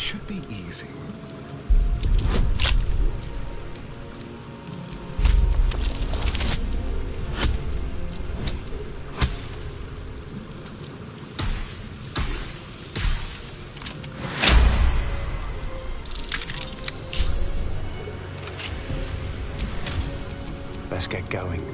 should be easy. Let's get going.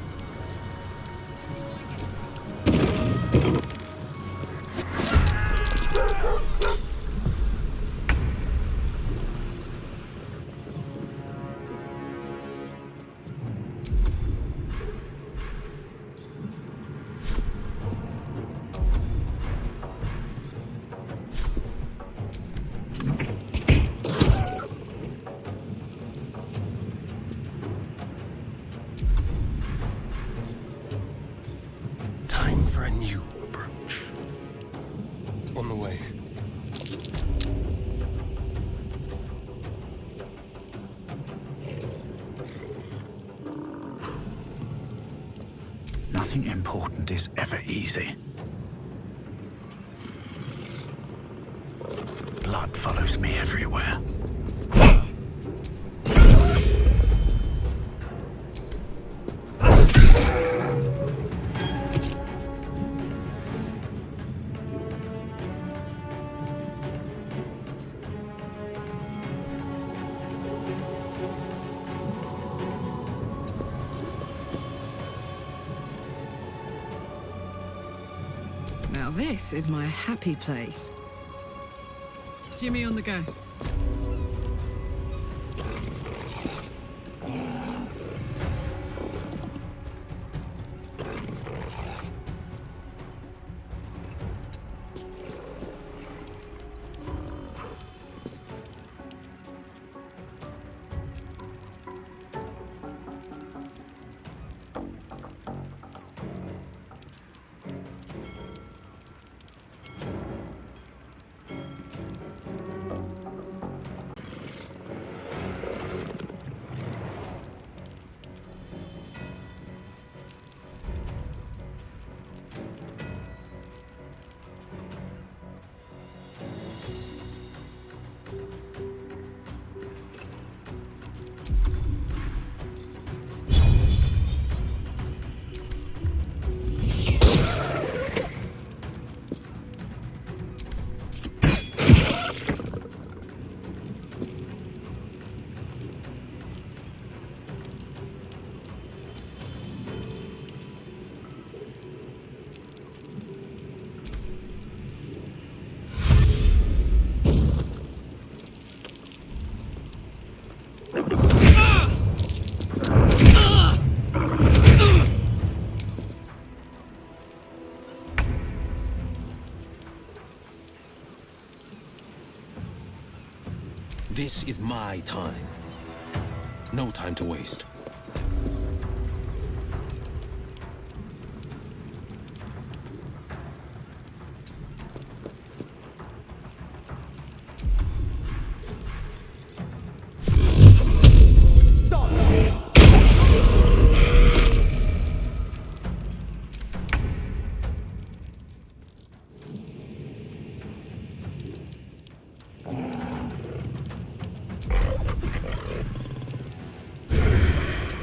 Time for a new approach. On the way. Nothing important is ever easy. Blood follows me everywhere. Now this is my happy place. Jimmy on the go. This is my time. No time to waste.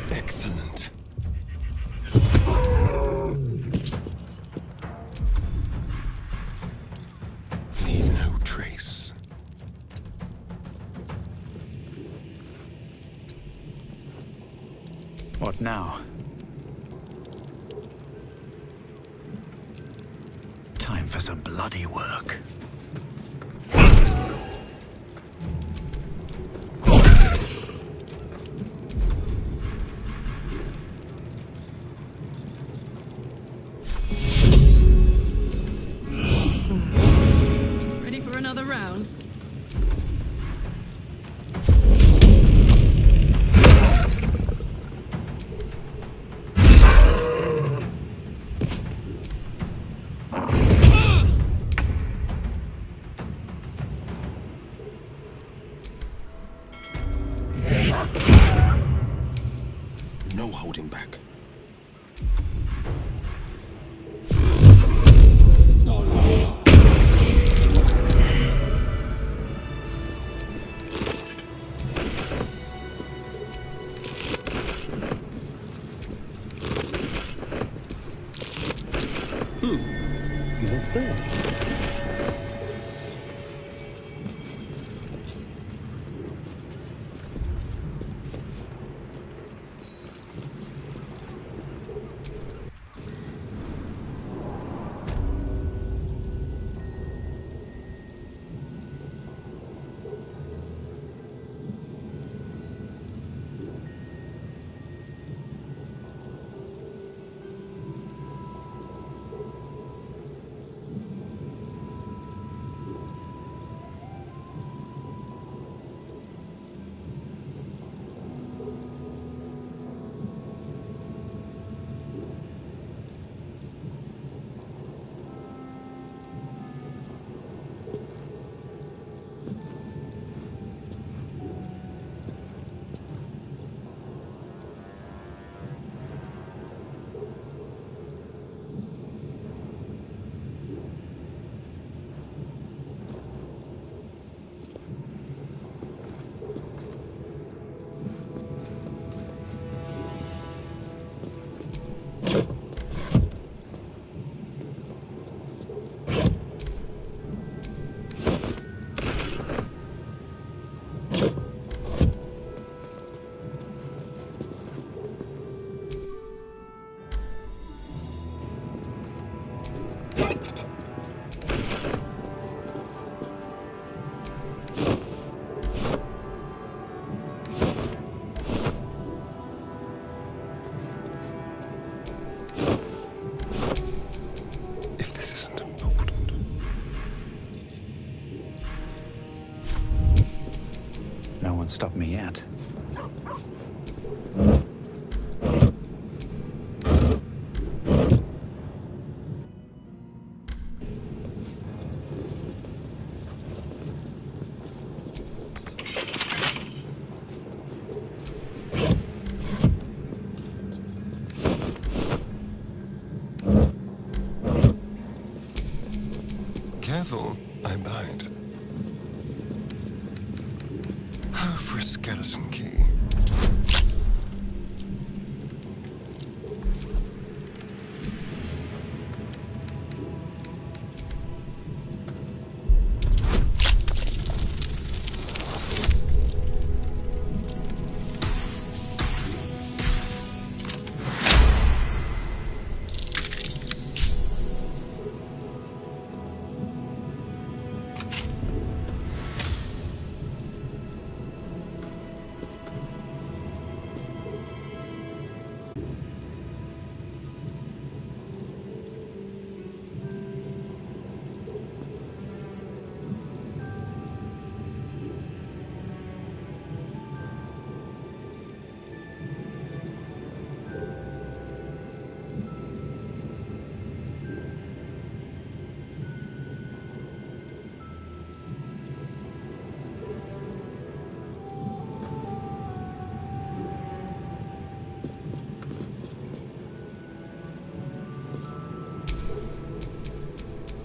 Excellent. Leave no trace. What now? Time for some bloody work. Ready for another round? No holding back. won't stop me yet. Careful, I bite. Oh, for a skeleton key.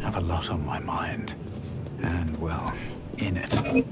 Have a lot on my mind. And, well, in it.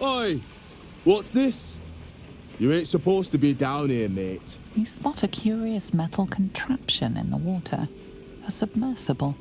Oi! What's this? You ain't supposed to be down here, mate. You spot a curious metal contraption in the water. A submersible.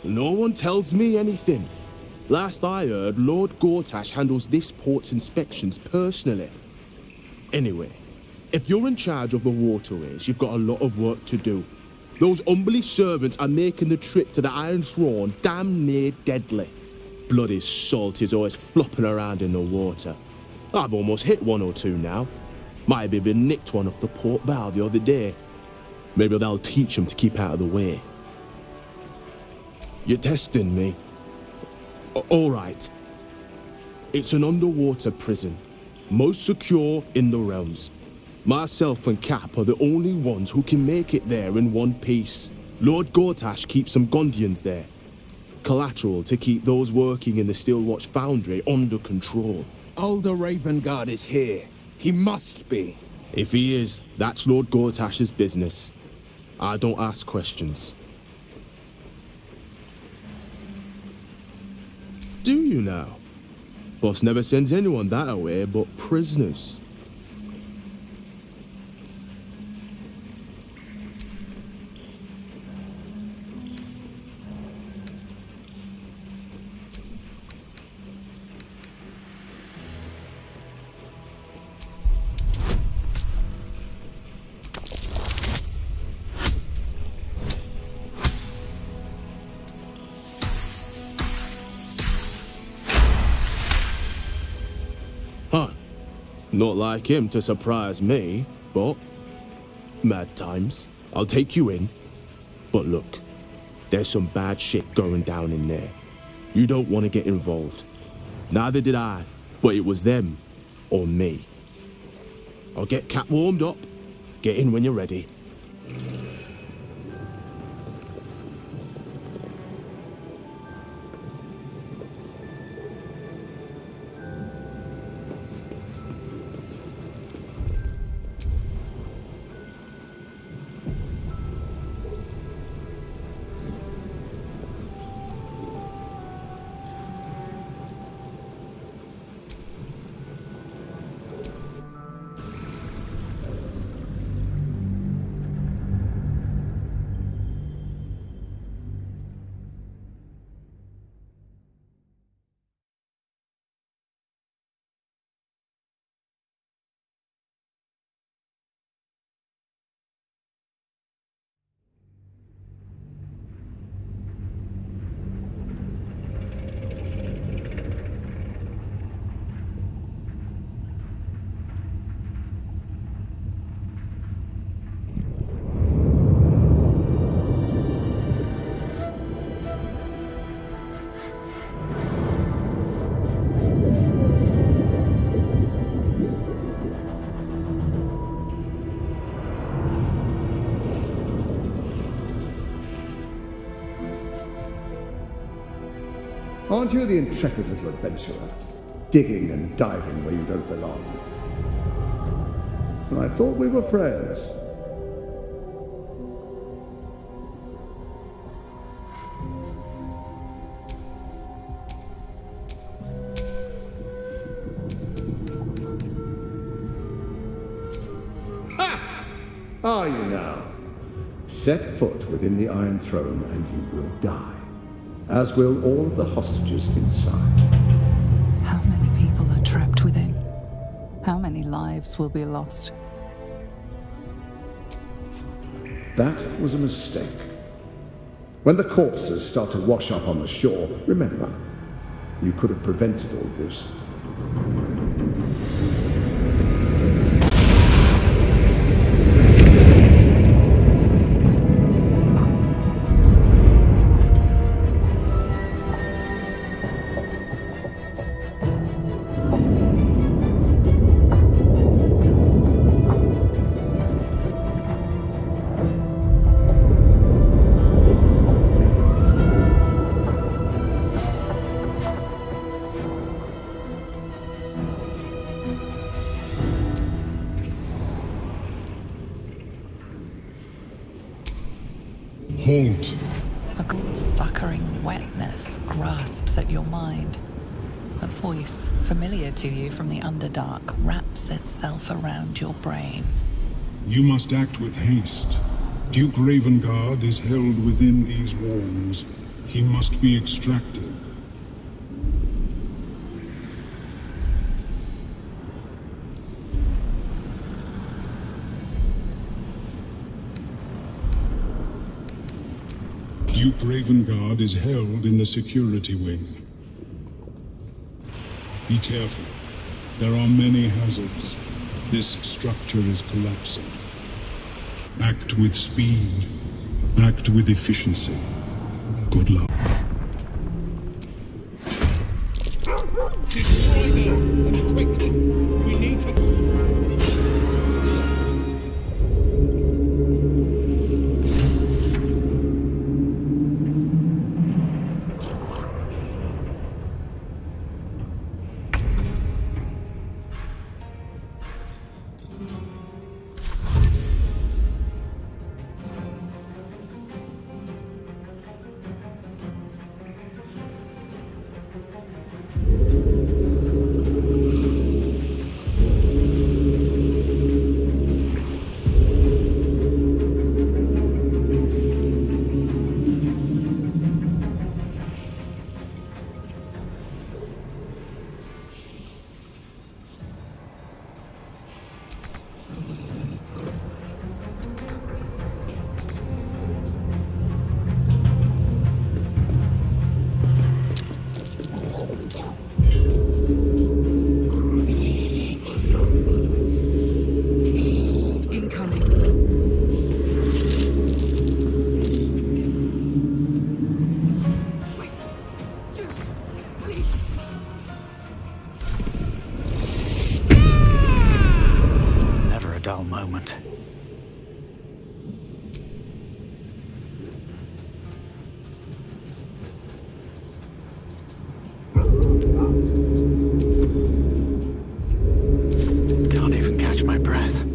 No one tells me anything. Last I heard, Lord Gortash handles this port's inspections personally. Anyway, if you're in charge of the waterways, you've got a lot of work to do. Those humbly servants are making the trip to the Iron Throne damn near deadly. Bloody salt is always flopping around in the water. I've almost hit one or two now. Might have even nicked one off the port bow the other day. Maybe they'll teach them to keep out of the way. You're testing me. All right. It's an underwater prison, most secure in the realms. Myself and Cap are the only ones who can make it there in one piece. Lord Gortash keeps some Gondians there. Collateral to keep those working in the Steelwatch Foundry under control. Older Ravengard is here. He must be. If he is, that's Lord Gortash's business. I don't ask questions. Do you now? Boss never sends anyone that away but prisoners. Huh. Not like him to surprise me, but mad times. I'll take you in. But look, there's some bad shit going down in there. You don't want to get involved. Neither did I, but it was them or me. I'll get Cat warmed up. Get in when you're ready. Aren't you the intrepid little adventurer, digging and diving where you don't belong? I thought we were friends. Ha! Are you now? Set foot within the Iron Throne and you will die. As will all of the hostages inside. How many people are trapped within? How many lives will be lost? That was a mistake. When the corpses start to wash up on the shore, remember, you could have prevented all this. Halt. A gold-suckering wetness grasps at your mind. A voice, familiar to you from the Underdark, wraps itself around your brain. You must act with haste. Duke Ravengard is held within these walls. He must be extracted. Duke Ravengard is held in the security wing. Be careful. There are many hazards. This structure is collapsing. Act with speed. Act with efficiency. Good luck. Destroy them, and quickly. We need to... Can't even catch my breath.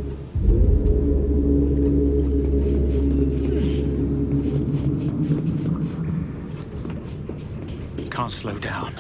Can't slow down.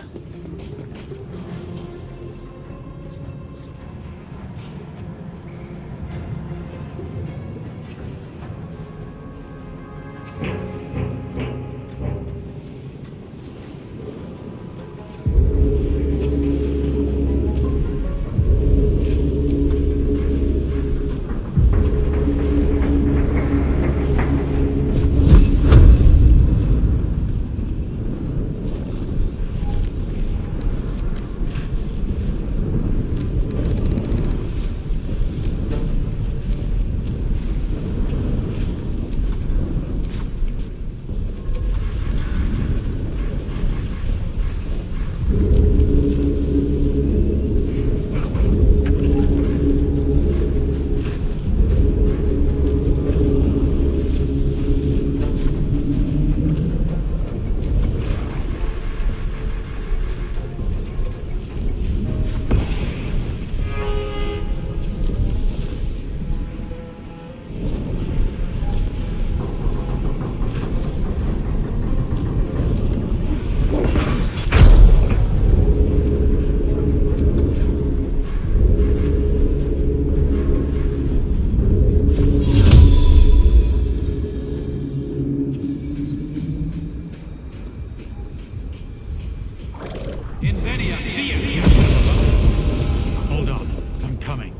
Hold on, I'm coming.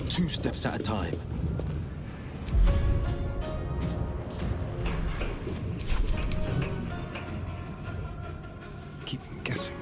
Two steps at a time. Keep them guessing.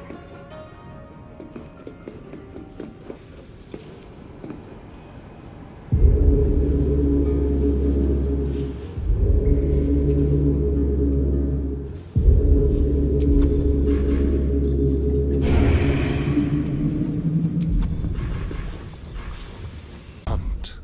Hunt.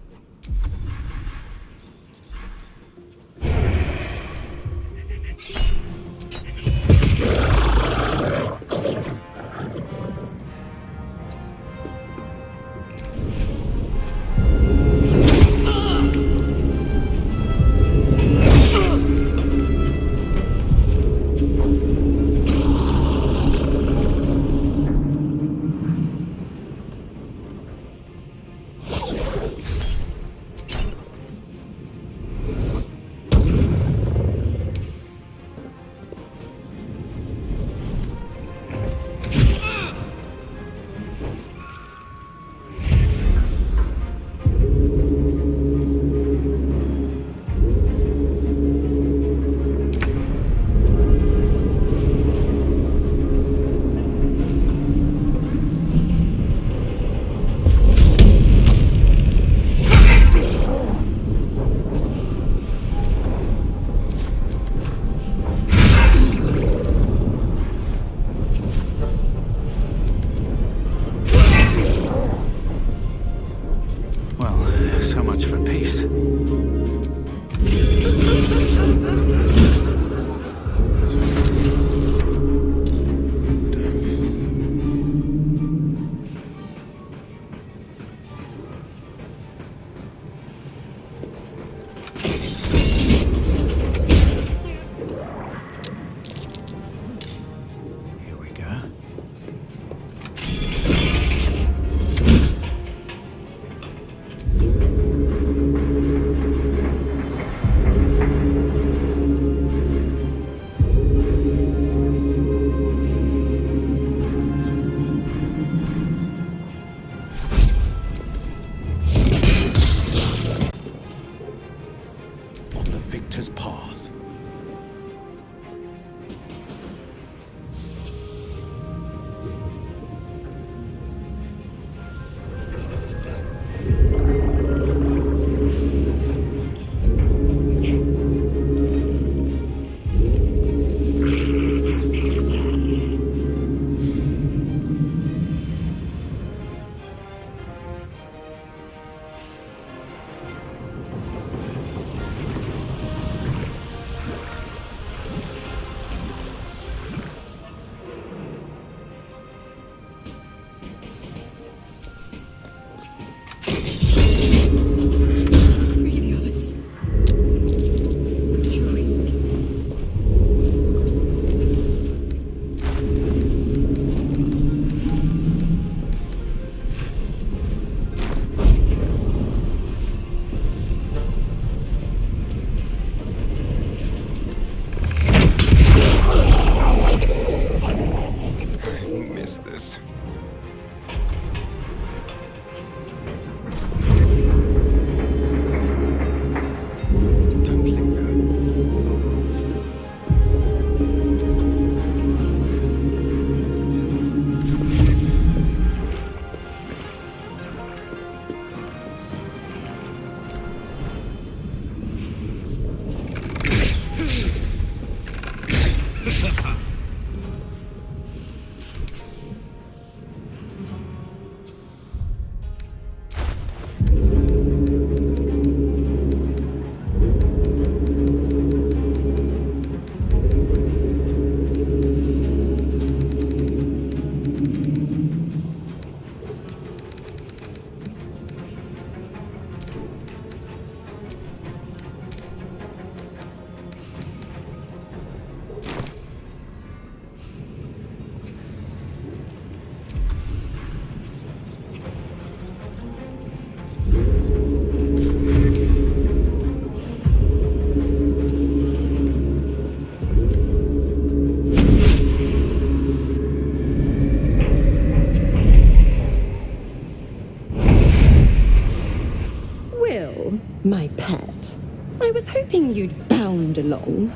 Wyll, my pet. I was hoping you'd bound along.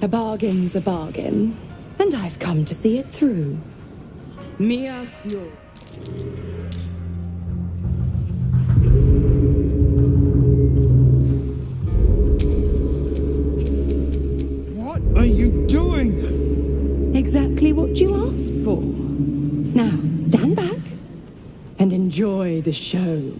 A bargain's a bargain, and I've come to see it through. Mia Fjord. What are you doing? Exactly what you asked for. Now, stand back and enjoy the show.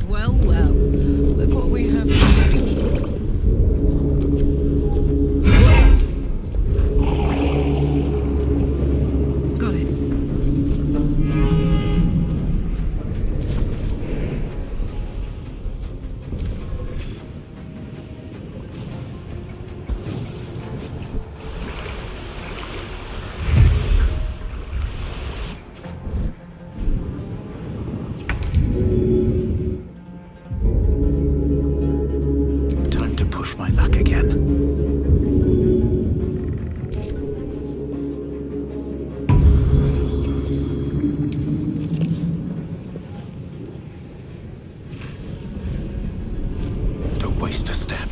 Well, well. Look what we have. Got it. Time to push my luck again. Don't waste a step.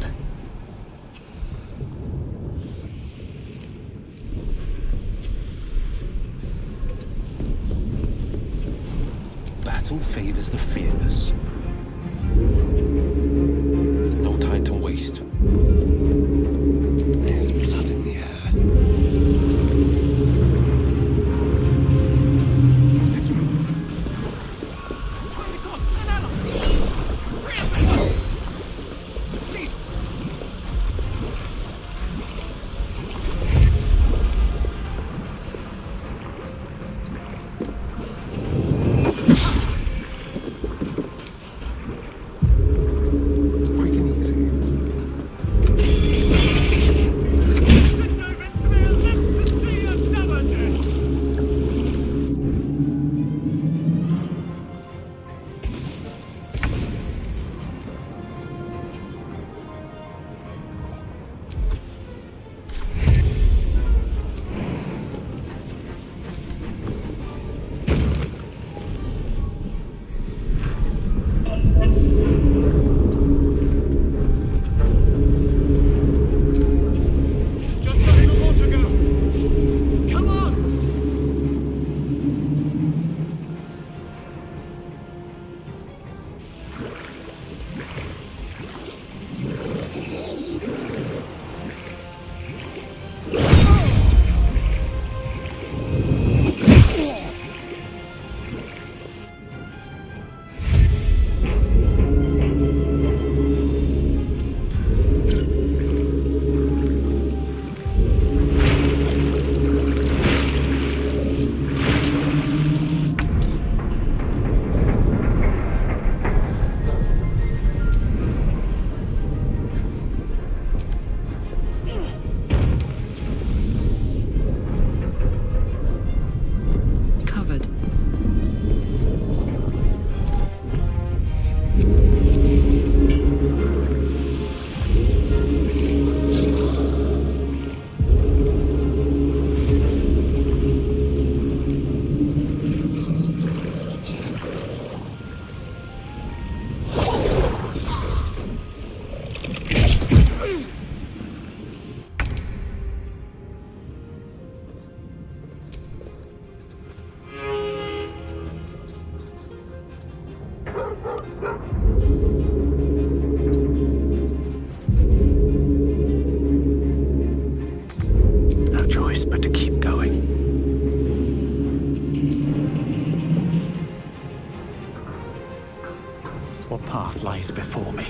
Battle favors the fearless. No time to waste. There's blood in the air. Let's move. Quick and easy. Covered. No choice but to keep going. What path lies before me?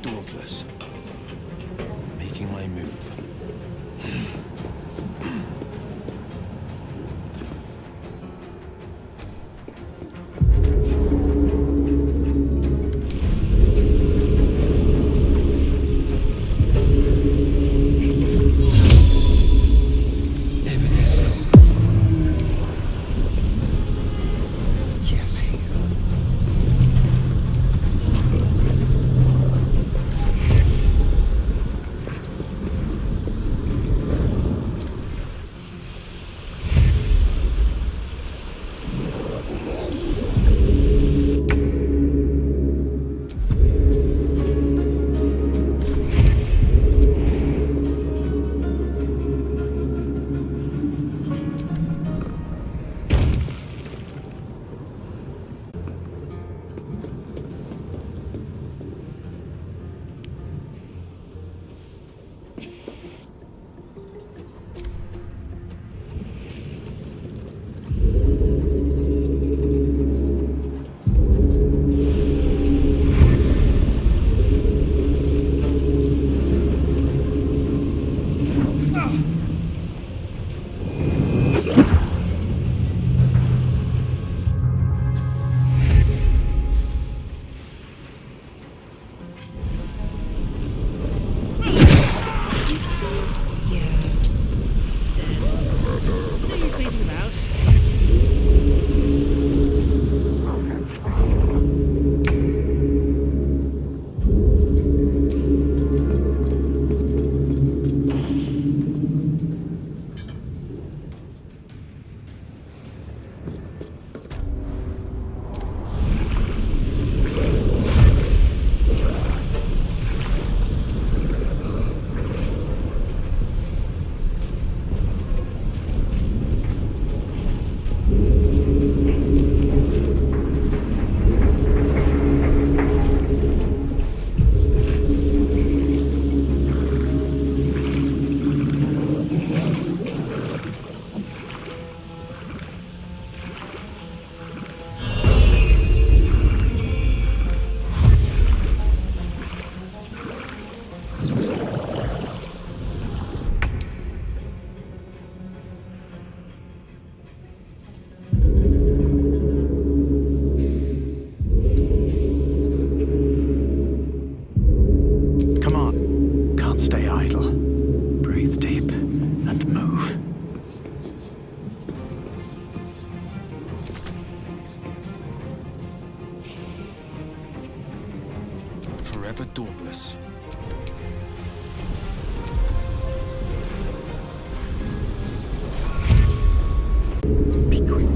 dauntless. Making my move. Yes, here. Come on. Can't stay idle. Breathe deep and move. Forever dauntless. Be quick.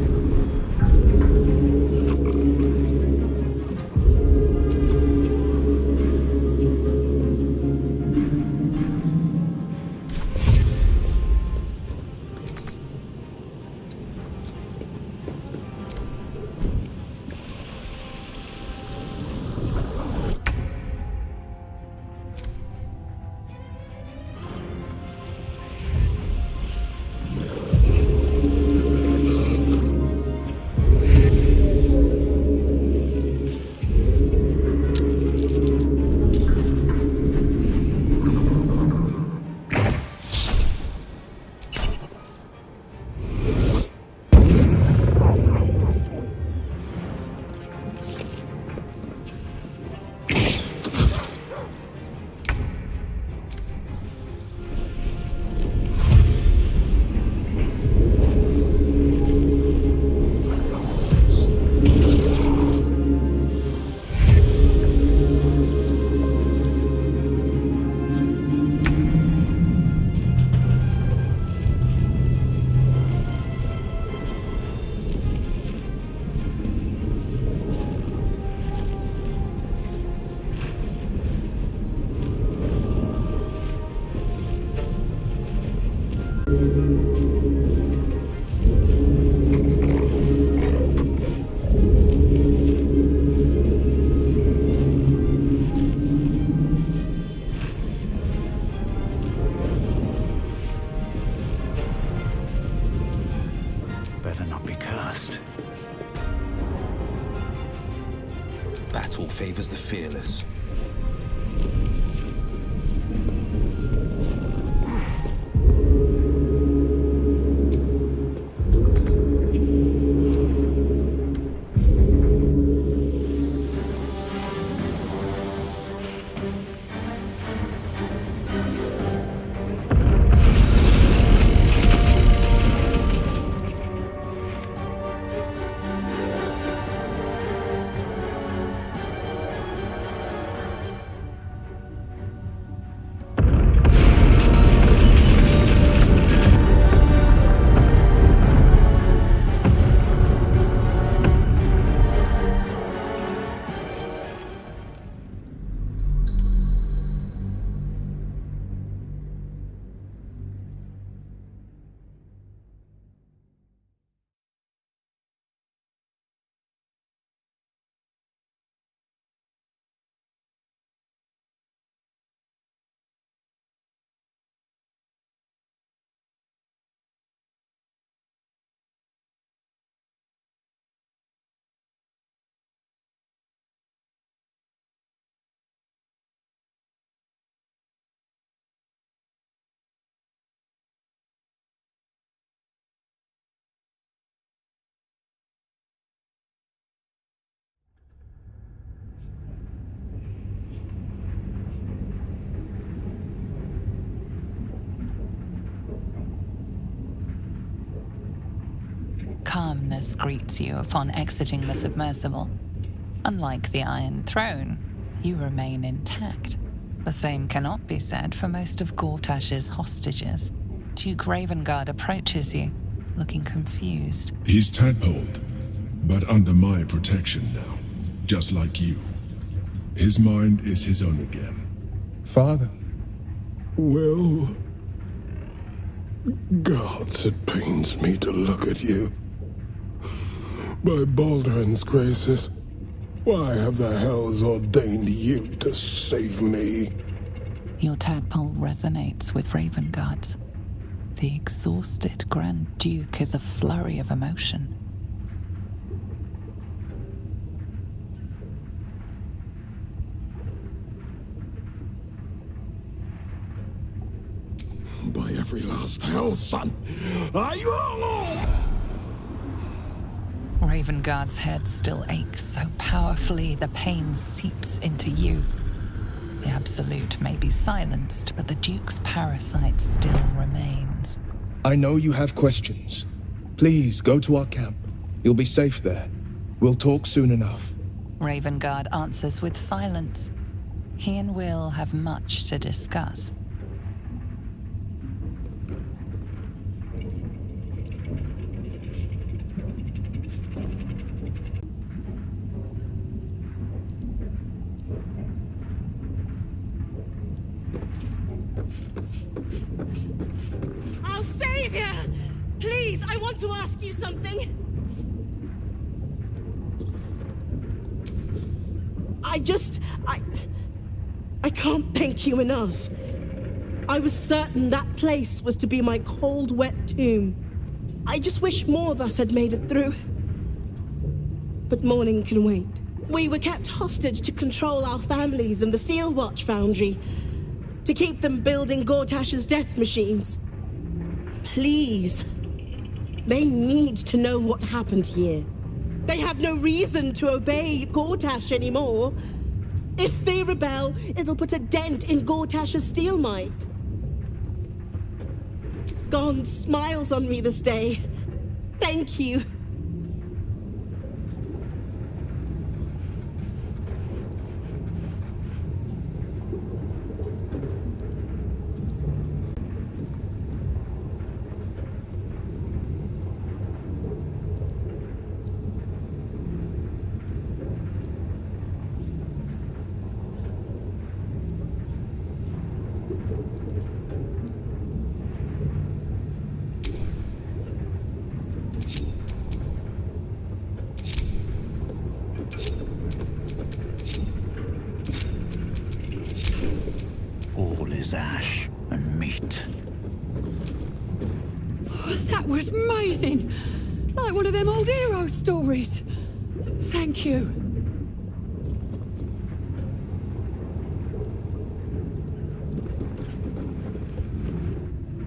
calmness greets you upon exiting the submersible. Unlike the Iron Throne, you remain intact. The same cannot be said for most of Gortash's hostages. Duke Ravengard approaches you, looking confused. He's tadpoled, but under my protection now, just like you. His mind is his own again. Father. Wyll. Gods, it pains me to look at you. By Baldur's graces, why have the hells ordained you to save me? Your tadpole resonates with Ravengard's. The exhausted Grand Duke is a flurry of emotion. By every last hell, son, are you alone? Ravengard's head still aches so powerfully the pain seeps into you. The Absolute may be silenced, but the Duke's parasite still remains. I know you have questions. Please, go to our camp. You'll be safe there. We'll talk soon enough. Ravengard answers with silence. He and Wyll have much to discuss. I'll save you! Please, I want to ask you something. I can't thank you enough. I was certain that place was to be my cold, wet tomb. I just wish more of us had made it through. But morning can wait. We were kept hostage to control our families and the Steel Watch Foundry, to keep them building Gortash's death machines. Please. They need to know what happened here. They have no reason to obey Gortash anymore. If they rebel, it'll put a dent in Gortash's steel might. Gond smiles on me this day. Thank you. All is ash and meat. That was amazing! Like one of them old hero stories. Thank you.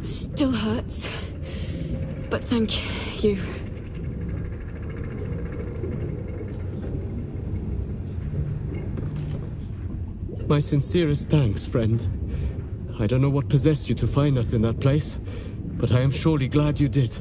Still hurts. But thank you. My sincerest thanks, friend. I don't know what possessed you to find us in that place, but I am surely glad you did.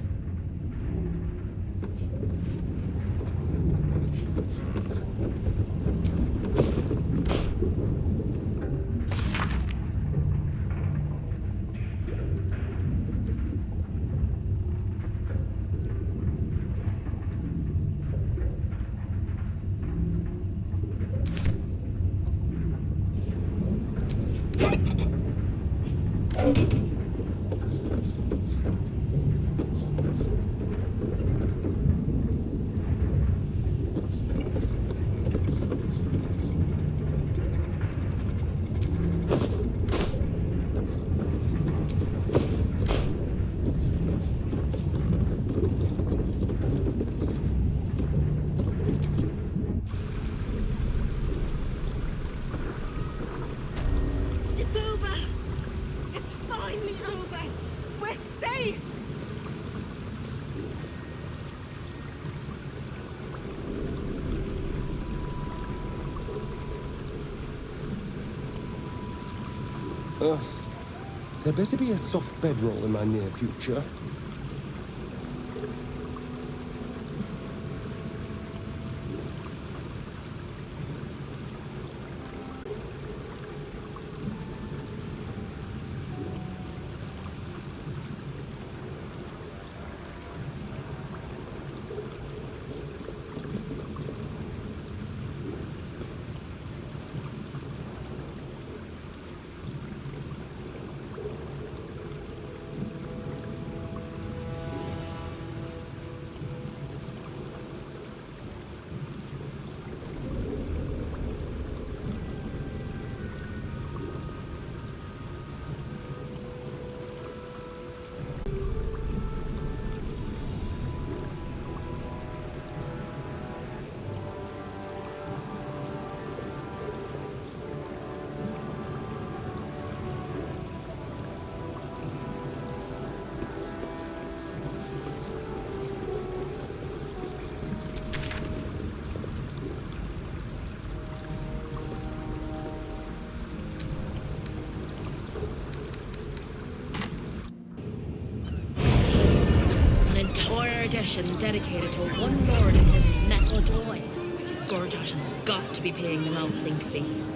It's over. It's finally over. We're safe. There better be a soft bedroll in my near future. procession dedicated to one lord and his metal toy. Gortash has got to be paying them out think fees.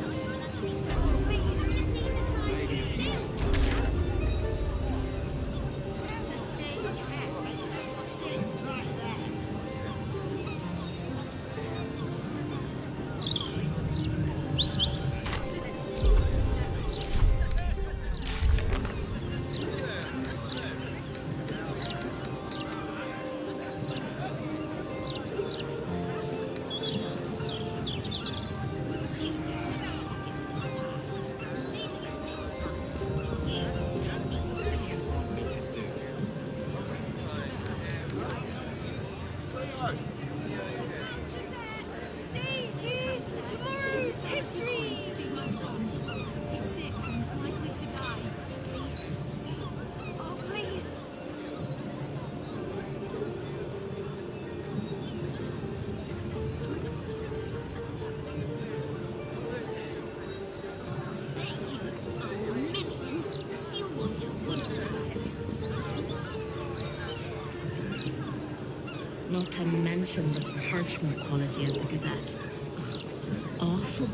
Not to mention the parchment quality of the Gazette. Ugh, awful.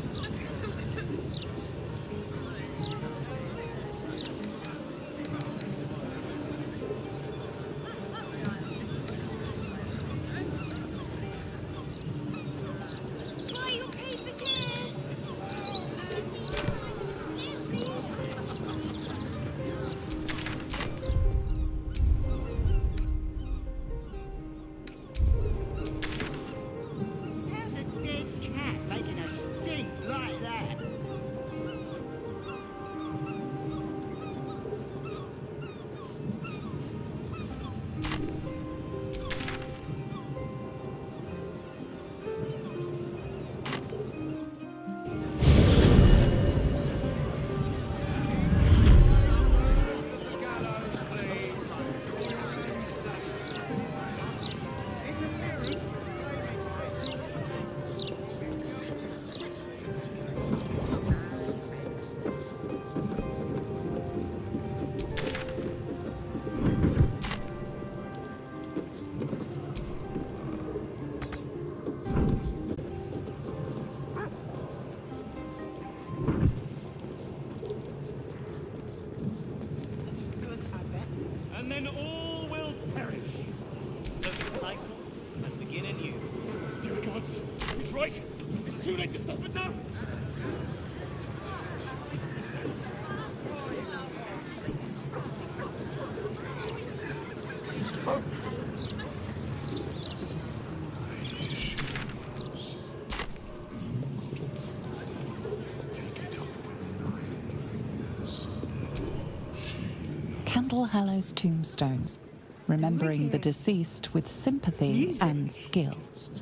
Candle Hallow's tombstones, remembering the deceased with sympathy and skill.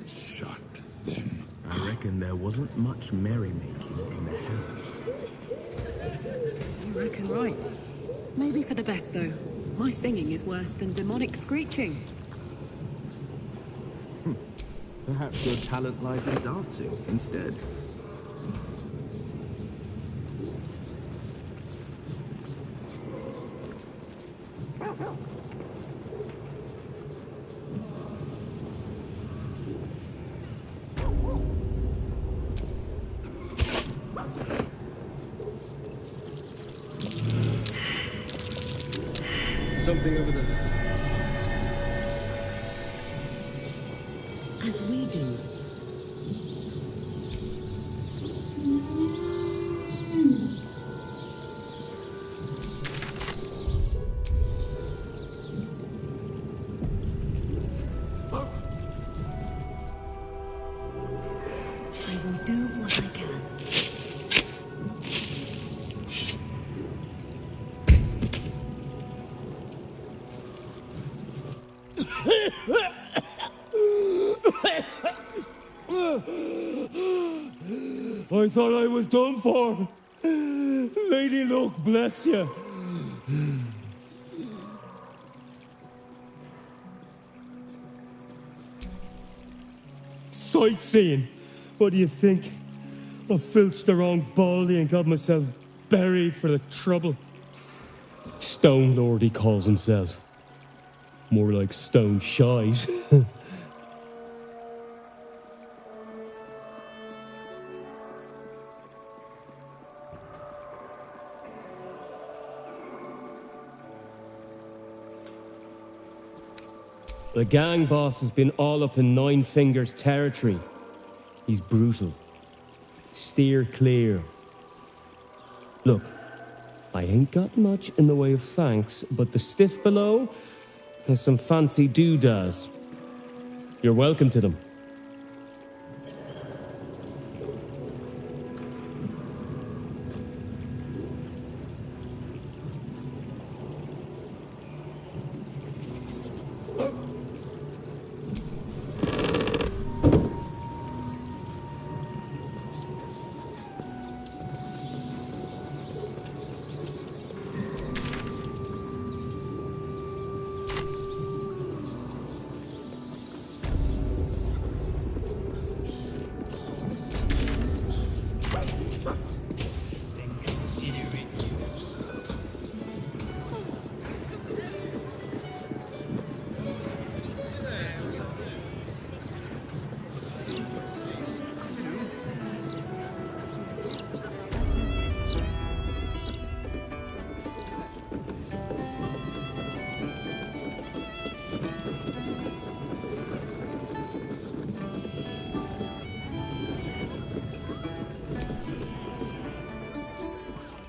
Shut them. I reckon there wasn't much merrymaking in the house. You reckon right. Maybe for the best, though. My singing is worse than demonic screeching. Perhaps your talent lies in dancing instead. Something over there. As we do. I will do what I can. I thought I was done for. Lady Luck, bless you. Sightseeing. What do you think? I filched the wrong baldy and got myself buried for the trouble. Stone Lord, he calls himself. More like stone shite. The gang boss has been all up in Nine Fingers territory. He's brutal. Steer clear. Look, I ain't got much in the way of thanks, but the stiff below has some fancy doodads. You're welcome to them.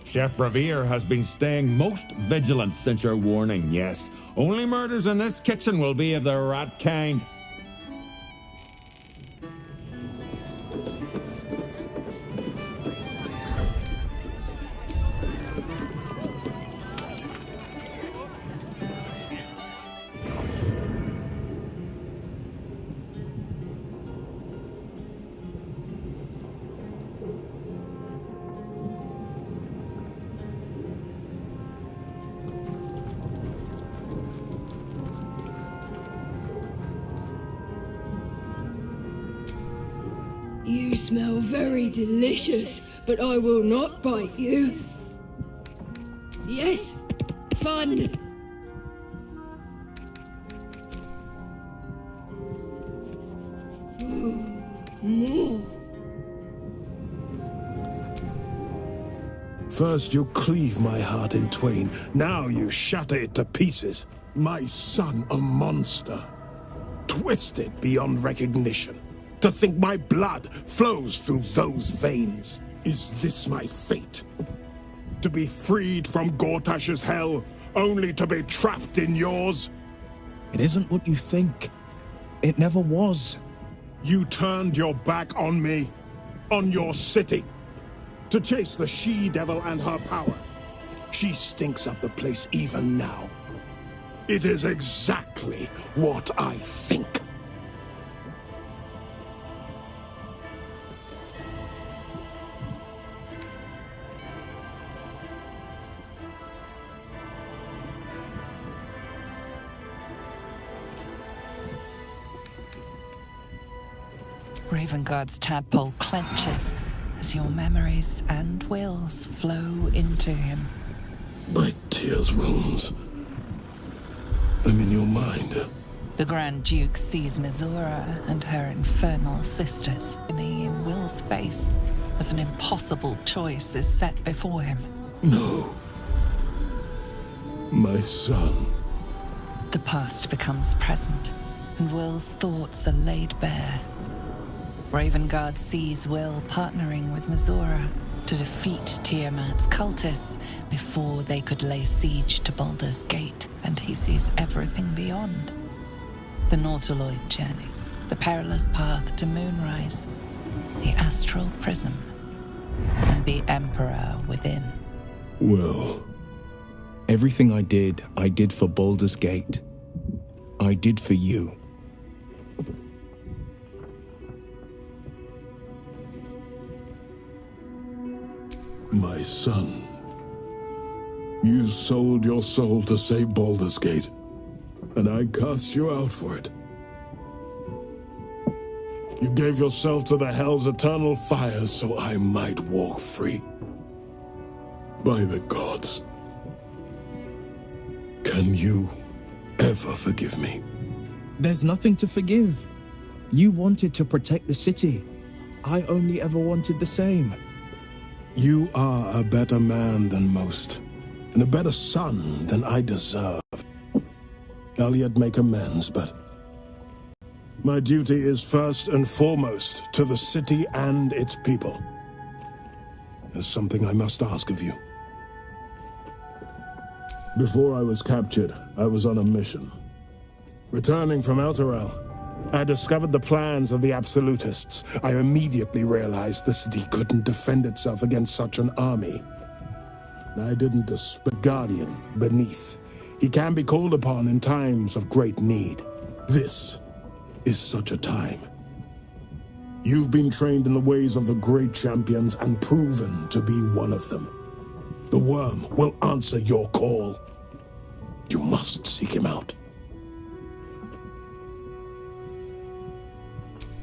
Chef Revere has been staying most vigilant since your warning, yes. Only murders in this kitchen will be of the rat kind. You smell very delicious, but I will not bite you. Yes, fun. More. First you cleave my heart in twain, now you shatter it to pieces. My son a monster, twisted beyond recognition. To think my blood flows through those veins. Is this my fate? To be freed from Gortash's hell, only to be trapped in yours? It isn't what you think. It never was. You turned your back on me, on your city, to chase the she-devil and her power. She stinks up the place even now. It is exactly what I think. Ravengard's tadpole clenches as your memories and wills flow into him. My tears rooms. I'm in your mind. The Grand Duke sees Mizora and her infernal sisters in Wyll's face as an impossible choice is set before him. No. My son. The past becomes present, and Wyll's thoughts are laid bare. Ravengard sees Wyll partnering with Mizora to defeat Tiamat's cultists before they could lay siege to Baldur's Gate, and he sees everything beyond. The Nautiloid journey, the perilous path to Moonrise, the astral prism, and the Emperor within. Well, everything I did for Baldur's Gate. I did for you. My son, you sold your soul to save Baldur's Gate, and I cast you out for it. You gave yourself to the Hell's eternal fires so I might walk free. By the gods, can you ever forgive me? There's nothing to forgive. You wanted to protect the city. I only ever wanted the same. You are a better man than most, and a better son than I deserve. I'll yet make amends, but my duty is first and foremost to the city and its people. There's something I must ask of you. Before I was captured, I was on a mission. Returning from Elturel, I discovered the plans of the Absolutists. I immediately realized the city couldn't defend itself against such an army. I didn't despair. Guardian beneath. He can be called upon in times of great need. This is such a time. You've been trained in the ways of the great champions and proven to be one of them. The worm will answer your call. You must seek him out.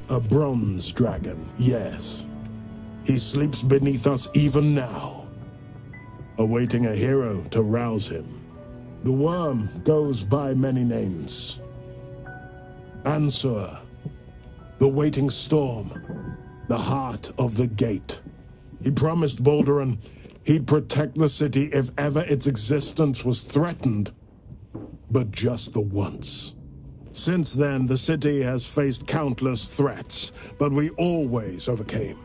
A bronze dragon, yes. He sleeps beneath us even now, awaiting a hero to rouse him. The worm goes by many names. Ansur, the waiting storm, the heart of the gate. He promised Baldur he'd protect the city if ever its existence was threatened, but just the once. Since then, the city has faced countless threats, but we always overcame.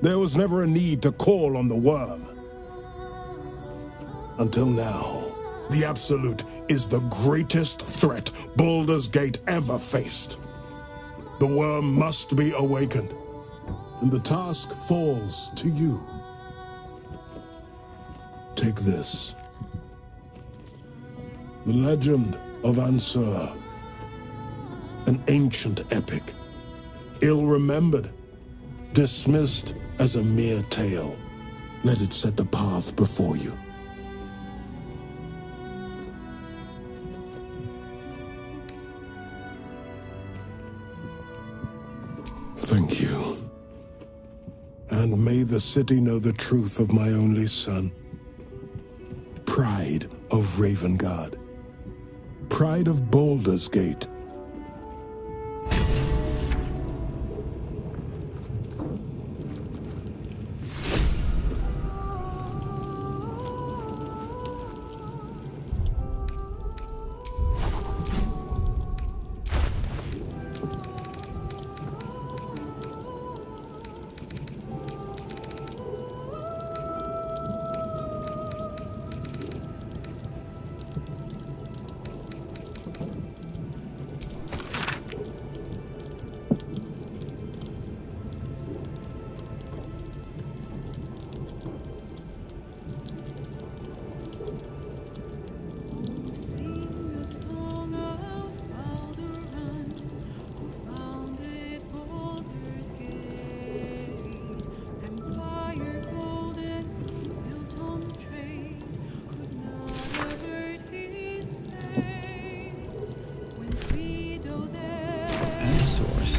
There was never a need to call on the worm. Until now, the Absolute is the greatest threat Baldur's Gate ever faced. The worm must be awakened, and the task falls to you. Take this. The legend of Ansur. An ancient epic, ill-remembered, dismissed as a mere tale. Let it set the path before you. Thank you. And may the city know the truth of my only son. Pride of Ravengard. Pride of Baldur's Gate.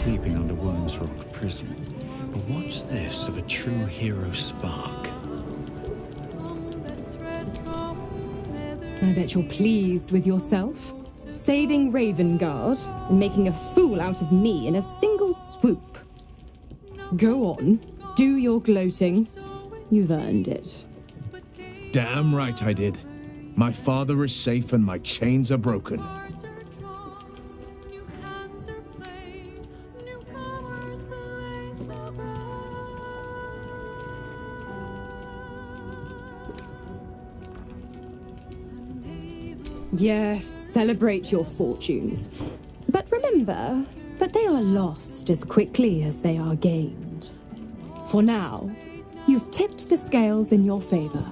Sleeping under Worm's Rock prison. But what's this of a true hero spark? I bet you're pleased with yourself. Saving Ravengard and making a fool out of me in a single swoop. Go on, do your gloating. You've earned it. Damn right I did. My father is safe and my chains are broken. Yes, celebrate your fortunes. But remember that they are lost as quickly as they are gained. For now, you've tipped the scales in your favor.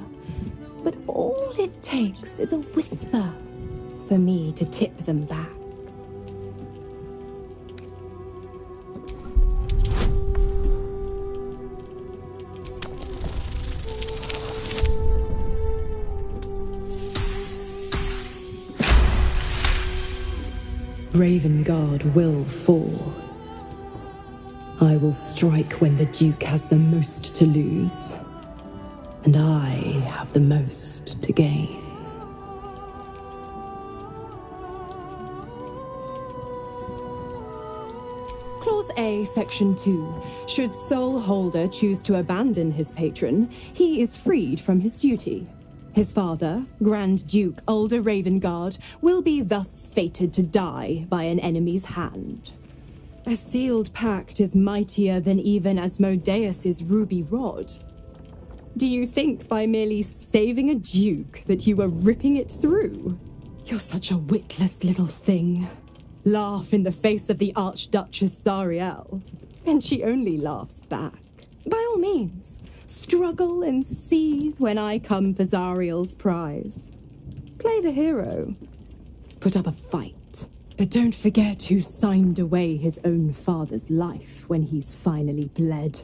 But all it takes is a whisper for me to tip them back. Ravengard will fall. I will strike when the Duke has the most to lose, and I have the most to gain. A, Section 2. Should Soul Holder choose to abandon his patron, he is freed from his duty. His father, Grand Duke Ulder Ravengard, will be thus fated to die by an enemy's hand. A sealed pact is mightier than even Asmodeus's ruby rod. Do you think by merely saving a duke that you were ripping it through? You're such a witless little thing. Laugh in the face of the Archduchess Zariel, and she only laughs back. By all means, struggle and seethe when I come for Zariel's prize. Play the hero. Put up a fight. But don't forget who signed away his own father's life when he's finally bled.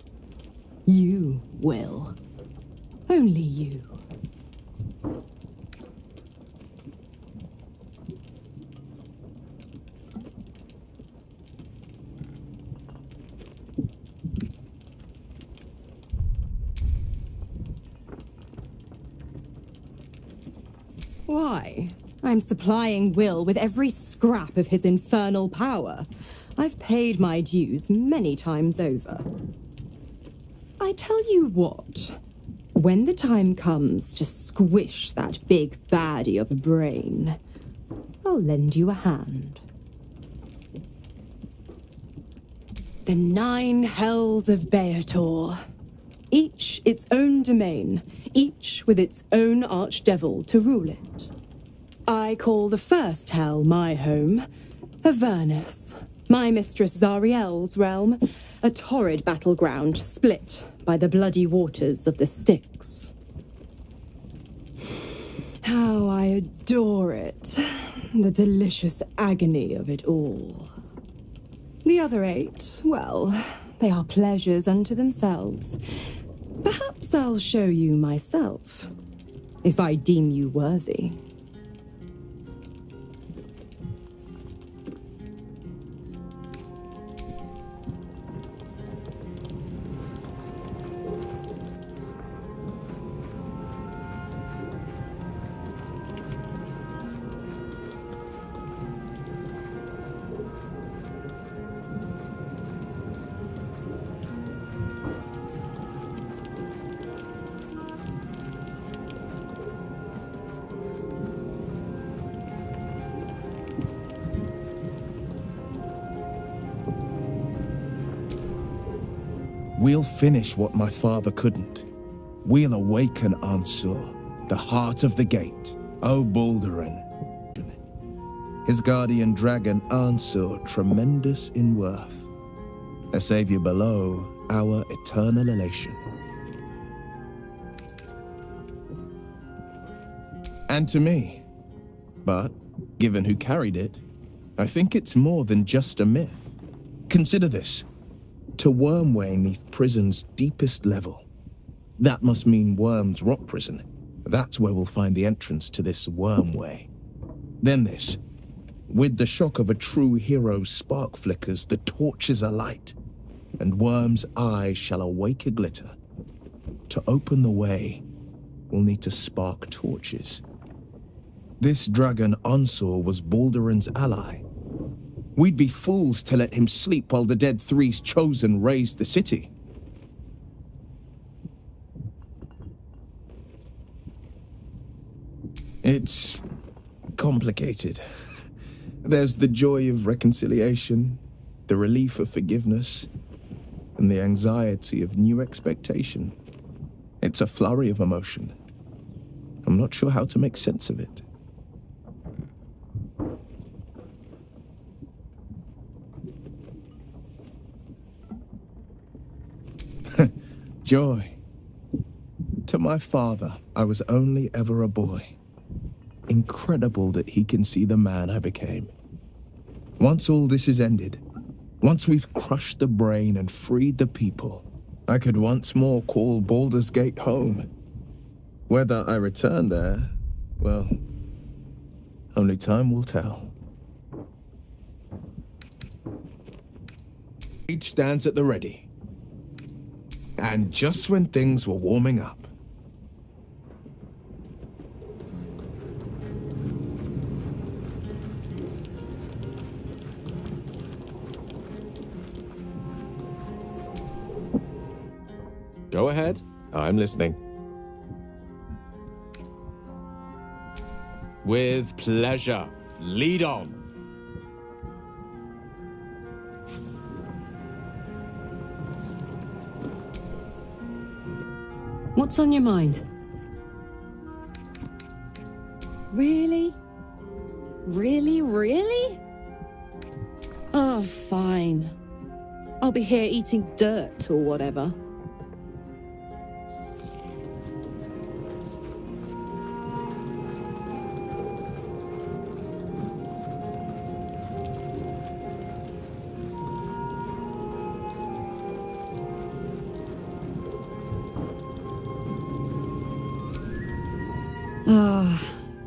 You will. Only you. Why? I'm supplying Wyll with every scrap of his infernal power. I've paid my dues many times over. I tell you what, when the time comes to squish that big baddie of a brain, I'll lend you a hand. The 9 hells of Beator. Each its own domain, each with its own archdevil to rule it. I call the first hell my home, Avernus, my mistress Zariel's realm, a torrid battleground split by the bloody waters of the Styx. How I adore it, the delicious agony of it all. The other 8, well, they are pleasures unto themselves. Perhaps I'll show you myself, if I deem you worthy. We'll finish what my father couldn't. We'll awaken Ansur, the heart of the gate, O Baldurin. His guardian dragon Ansur, tremendous in worth. A savior below, our eternal elation. And to me. But, given who carried it, I think it's more than just a myth. Consider this. To Wormway 'neath prison's deepest level. That must mean Worm's rock prison. That's where we'll find the entrance to this Wormway. Then this. With the shock of a true hero's spark flickers, the torches alight, and Worm's eyes shall awake a glitter. To open the way, we'll need to spark torches. This dragon Ansur was Baldurin's ally. We'd be fools to let him sleep while the Dead Three's chosen raised the city. It's complicated. There's the joy of reconciliation, the relief of forgiveness, and the anxiety of new expectation. It's a flurry of emotion. I'm not sure how to make sense of it. Joy. To my father, I was only ever a boy. Incredible that he can see the man I became. Once all this is ended, once we've crushed the brain and freed the people, I could once more call Baldur's Gate home. Whether I return there, well, only time will tell. Each stands at the ready. And just when things were warming up, Go ahead. I'm listening. With pleasure. Lead on. What's on your mind? Really? Really? Oh, fine. I'll be here eating dirt or whatever.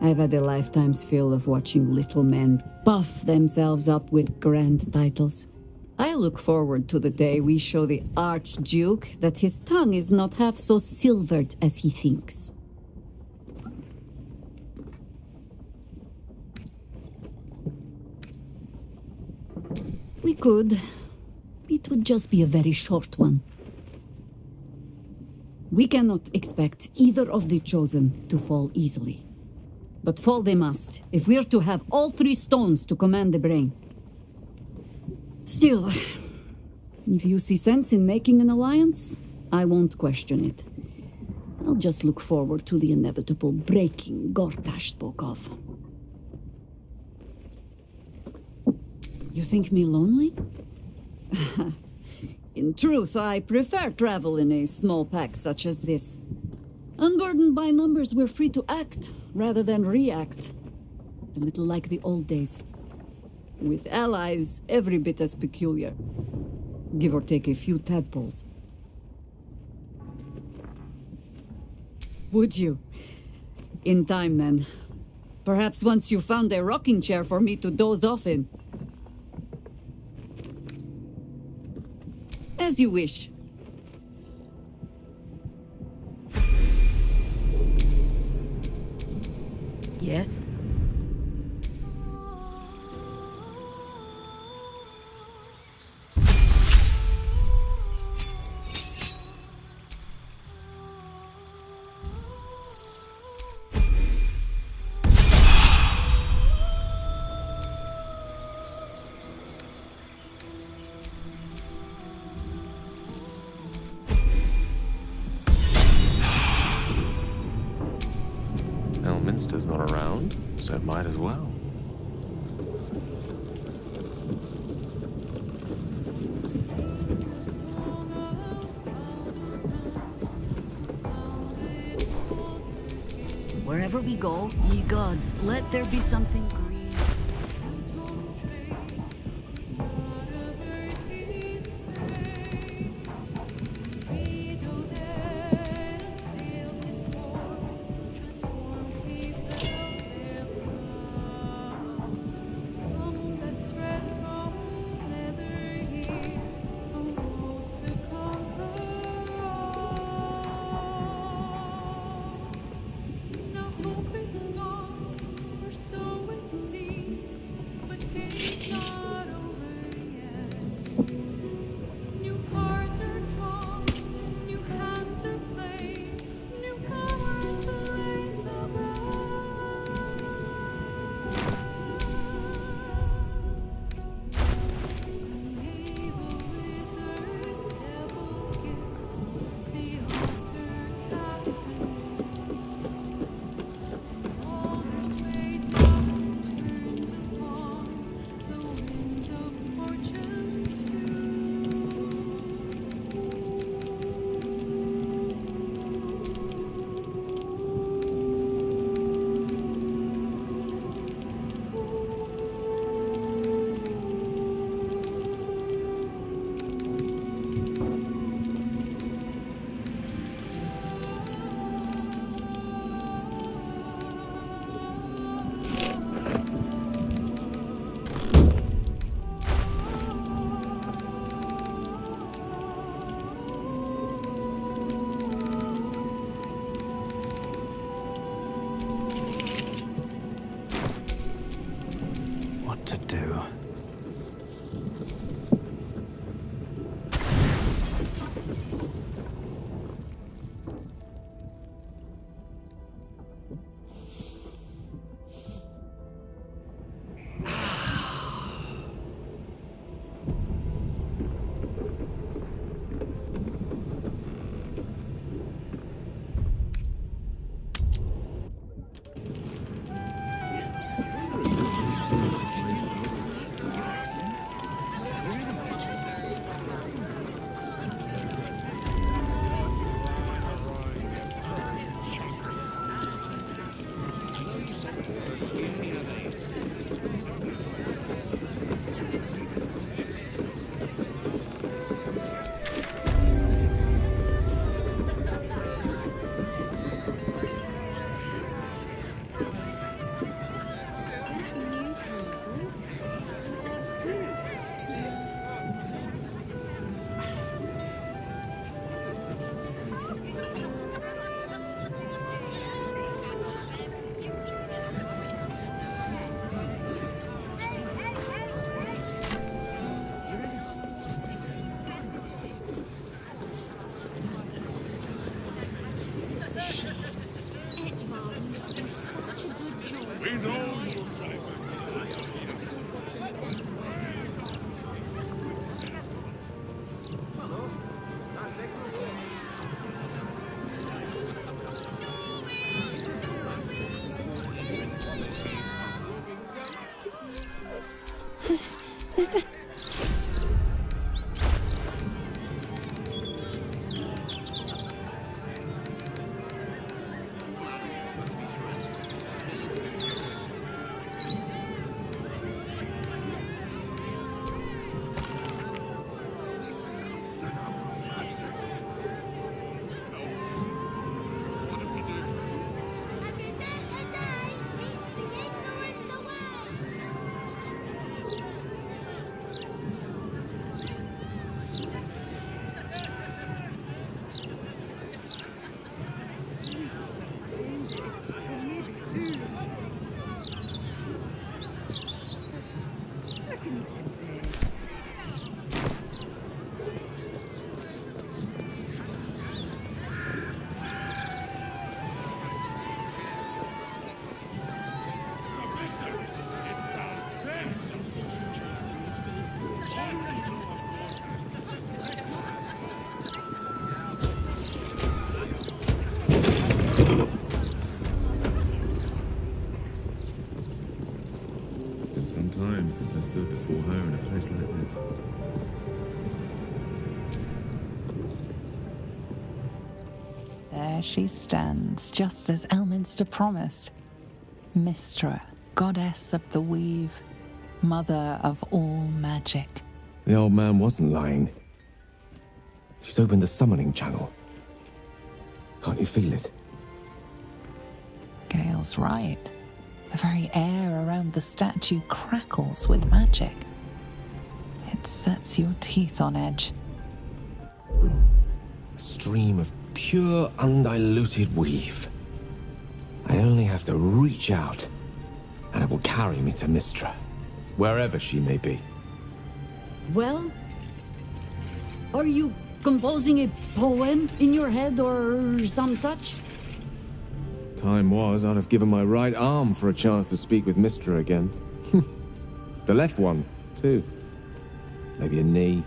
I've had a lifetime's fill of watching little men buff themselves up with grand titles. I look forward to the day we show the Archduke that his tongue is not half so silvered as he thinks. We could. It would just be a very short one. We cannot expect either of the chosen to fall easily. But fall they must, if we're to have all three stones to command the brain. Still, if you see sense in making an alliance, I won't question it. I'll just look forward to the inevitable breaking Gortash spoke of. You think me lonely? In truth, I prefer travel in a small pack such as this. Unburdened by numbers, we're free to act rather than react. A little like the old days. With allies every bit as peculiar. Give or take a few tadpoles. Would you? In time, then. Perhaps once you found a rocking chair for me to doze off in. As you wish. Yes? Elminster's not around, so it might as well. Wherever we go, ye gods, let there be something green. To do. Some time since I stood before her in a place like this. There she stands, just as Elminster promised. Mystra, goddess of the weave, mother of all magic. The old man wasn't lying. She's opened the summoning channel. Can't you feel it? Gale's right. The very air around the statue crackles with magic. It sets your teeth on edge. A stream of pure, undiluted weave. I only have to reach out, and it will carry me to Mystra, wherever she may be. Well, are you composing a poem in your head or some such? Time was, I'd have given my right arm for a chance to speak with Mystra again. The left one, too. Maybe a knee.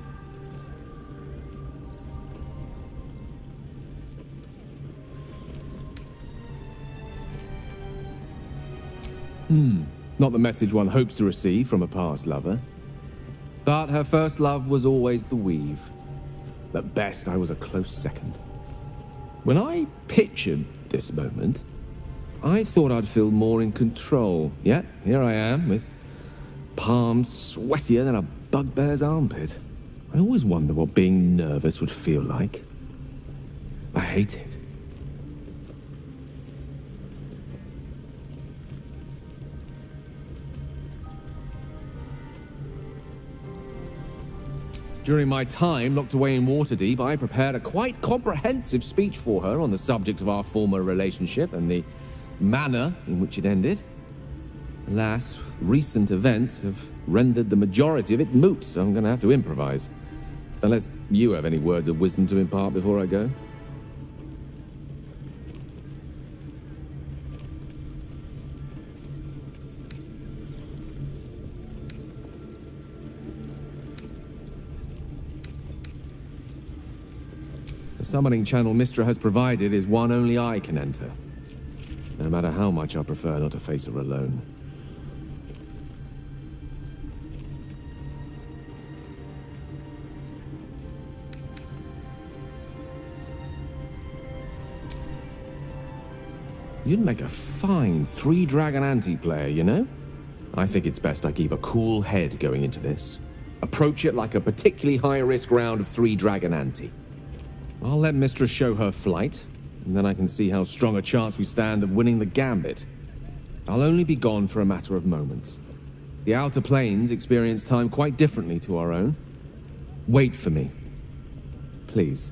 Not the message one hopes to receive from a past lover. But her first love was always the weave. At best, I was a close second. When I pictured this moment, I thought I'd feel more in control. Yet, here I am, with palms sweatier than a bugbear's armpit. I always wonder what being nervous would feel like. I hate it. During my time locked away in Waterdeep, I prepared a quite comprehensive speech for her on the subject of our former relationship and the manner in which it ended. Alas, recent events have rendered the majority of it moot, so I'm going to have to improvise. Unless you have any words of wisdom to impart before I go. The summoning channel Mystra has provided is one only I can enter. No matter how much I prefer not to face her alone. You'd make a fine three-dragon anti-player, you know? I think it's best I keep a cool head going into this. Approach it like a particularly high-risk round of three-dragon ante. I'll let Mistress show her flight, and then I can see how strong a chance we stand of winning the gambit. I'll only be gone for a matter of moments. The Outer Planes experience time quite differently to our own. Wait for me. Please.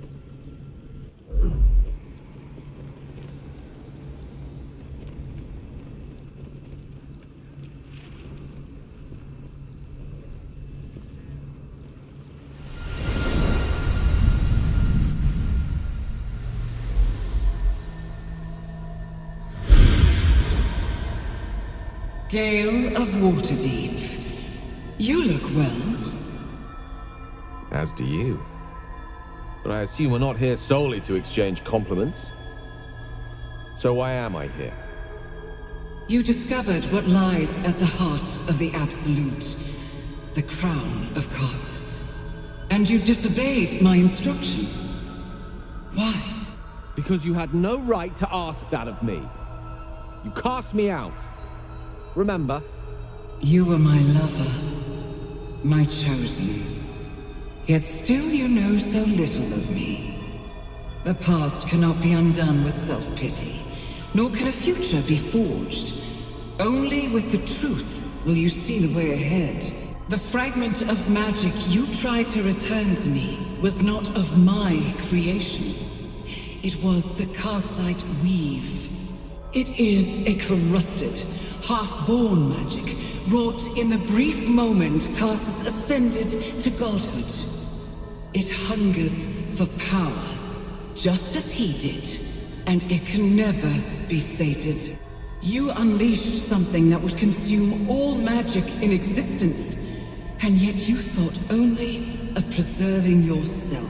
Gale of Waterdeep. You look well. As do you. But I assume we're not here solely to exchange compliments. So why am I here? You discovered what lies at the heart of the Absolute, the crown of Karsus. And you disobeyed my instruction. Why? Because you had no right to ask that of me. You cast me out. Remember? You were my lover, my chosen. Yet still you know so little of me. The past cannot be undone with self-pity, nor can a future be forged. Only with the truth will you see the way ahead. The fragment of magic you tried to return to me was not of my creation. It was the Karsite weave. It is a corrupted, half-born magic, wrought in the brief moment Karsus ascended to godhood. It hungers for power, just as he did, and it can never be sated. You unleashed something that would consume all magic in existence, and yet you thought only of preserving yourself.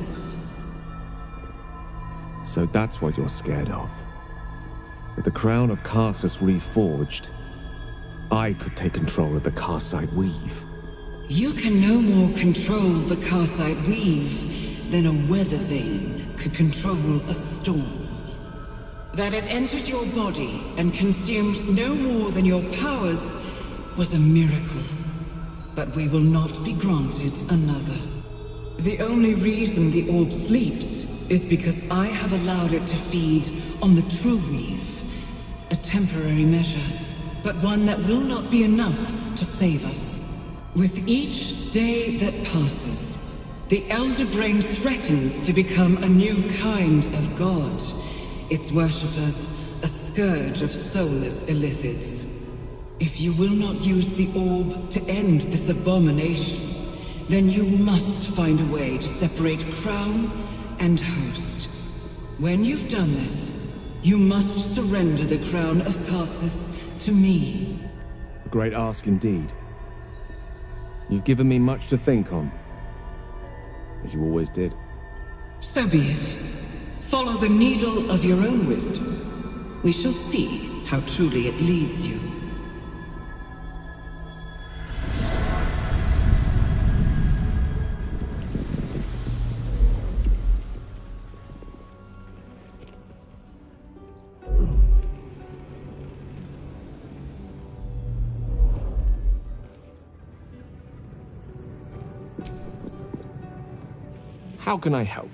So that's what you're scared of. With the crown of Karsus reforged, I could take control of the Karsite weave. You can no more control the Karsite weave than a weather vane could control a storm. That it entered your body and consumed no more than your powers was a miracle. But we will not be granted another. The only reason the orb sleeps is because I have allowed it to feed on the true weave. A temporary measure, but one that will not be enough to save us. With each day that passes, the Elder Brain threatens to become a new kind of god. Its worshippers, a scourge of soulless illithids. If you will not use the orb to end this abomination, then you must find a way to separate crown and host. When you've done this, you must surrender the crown of Karsus to me. A great ask indeed. You've given me much to think on, as you always did. So be it. Follow the needle of your own wisdom. We shall see how truly it leads you. How can I help?